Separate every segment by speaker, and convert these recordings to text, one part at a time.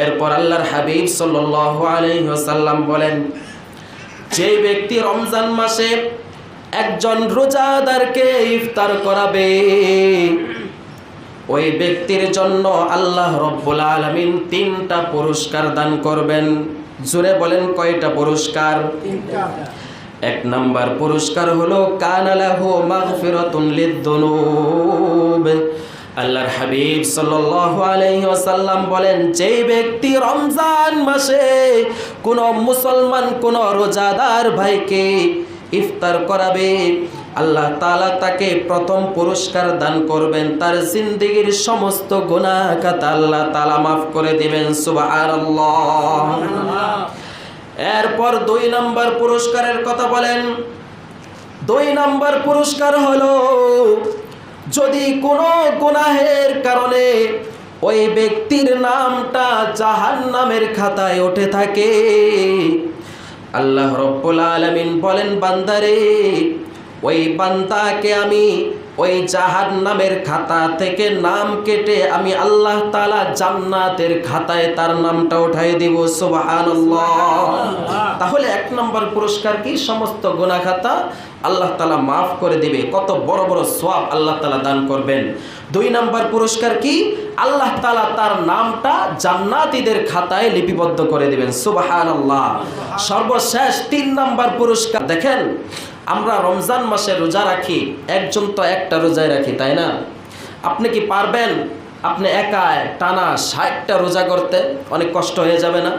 Speaker 1: এরপর আল্লাহর হাবিব সাল্লাল্লাহু আলাইহি ওয়াসাল্লাম বলেন, যে ব্যক্তি রমজান মাসে একজন রোজাদারকে ইফতার করাবে, ওই ব্যক্তির জন্য আল্লাহ রব্বুল আলামিন 3টা পুরস্কার দান করবেন। জোরে বলেন, কয়টা পুরস্কার?
Speaker 2: 3টা।
Speaker 1: 1 নাম্বার পুরস্কার হলো কানা লাহু মাগফিরাতুন লিয-যুনুব। আল্লাহর হাবিব সাল্লাল্লাহু আলাইহি ওয়াসাল্লাম বলেন, যে ব্যক্তি রমজান মাসে কোন মুসলমান কোন রোজাদার ভাইকে ইফতার করাবে, আল্লাহ তাআলা তাকে প্রথম পুরস্কার দান করবেন, তার জিন্দেগীর সমস্ত গুনাহ খাতা আল্লাহ তাআলা মাফ করে দিবেন। সুবহানাল্লাহ। এরপর 2 নাম্বার পুরস্কারের কথা বলেন। 2 নাম্বার পুরস্কার হলো, যদি কোনো গুনাহের কারণে ওই ব্যক্তির নামটা জাহান্নামের খাতায় উঠে থাকে, আল্লাহ রব্বুল আলামিন বলেন, বান্দারে, ওই বান্দাকে আমি ওই জাহান্নামের খাতা থেকে নাম কেটে আমি আল্লাহ তাআলা জান্নাতের খাতায় তার নামটা উঠাই দিব। সুবহানাল্লাহ। তাহলে 1 নম্বর পুরস্কার কি? সমস্ত গুনাহ খাতা আল্লাহ তাআলা মাফ করে দিবে। কত বড় বড় সওয়াব আল্লাহ তাআলা দান করবেন। 2 নম্বর পুরস্কার কি? আল্লাহ তাআলা তার নামটা জান্নাতীদের খাতায় লিপিবদ্ধ করে দিবেন। সুবহানাল্লাহ। সর্বশেষ 3 নম্বর পুরস্কার, দেখেন আমরা রমজান মাসে রোজা রাখি, একজন তো একটা রোজায় রাখি, তাই না? আপনি কি পারবেন আপনি একা টানা 60টা রোজা করতে? অনেক কষ্ট হয়ে যাবে না?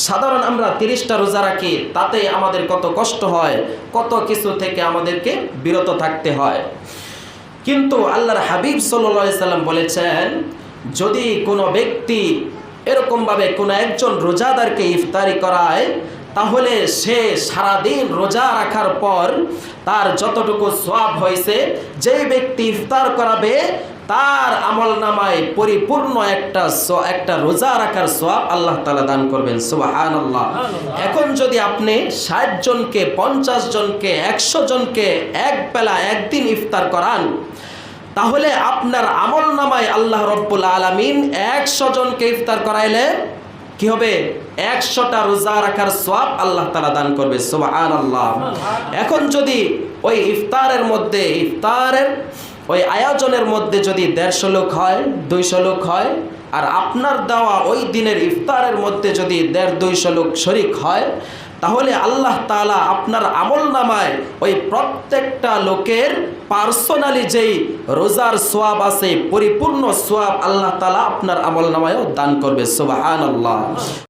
Speaker 1: সাধারণ আমরা 30টা রোজা রাখি, তাতেই আমাদের কত কষ্ট হয়, কত কিছু থেকে আমাদেরকে বিরত থাকতে হয়। কিন্তু আল্লাহর হাবিব সাল্লাল্লাহু আলাইহি সাল্লাম বলেছেন, যদি কোনো ব্যক্তি এরকমভাবে কোনো একজন রোজাদারকে ইফতারি করায়, তাহলে সে সারাদিন রোজা রাখার পর তার যতটুকু সওয়াব হয়েছে, যে ব্যক্তি ইফতার করাবে তার আমলনামায় পরিপূর্ণ একটা রোজা রাখার সওয়াব আল্লাহ তাআলা দান করবেন। সুবহানাল্লাহ। এখন যদি আপনি 60 জনকে, 50 জনকে, 100 জনকে এক বেলা একদিন ইফতার করান, তাহলে আপনার আমলনামায় আল্লাহ রব্বুল আলামিন 100 জনকে ইফতার করাইলে কি হবে? 100টা রোজা রাখার সওয়াব আল্লাহ তাআলা দান করবে। সুবহানাল্লাহ। এখন যদি ওই ইফতারের মধ্যে, ইফতারের ওই আয়োজনের মধ্যে যদি 150 লোক হয়, 200 লোক হয়, আর আপনার দেওয়া ওই দিনের ইফতারের মধ্যে যদি 150-200 লোক শরীক হয়, তাহলে আল্লাহ তাআলা আপনার আমলনামায় ওই প্রত্যেকটা লোকের পার্সোনালি যেই রোজার সওয়াব আছে, পরিপূর্ণ সওয়াব আল্লাহ তাআলা আপনার আমলনামায়ও দান করবে। সুবহানাল্লাহ।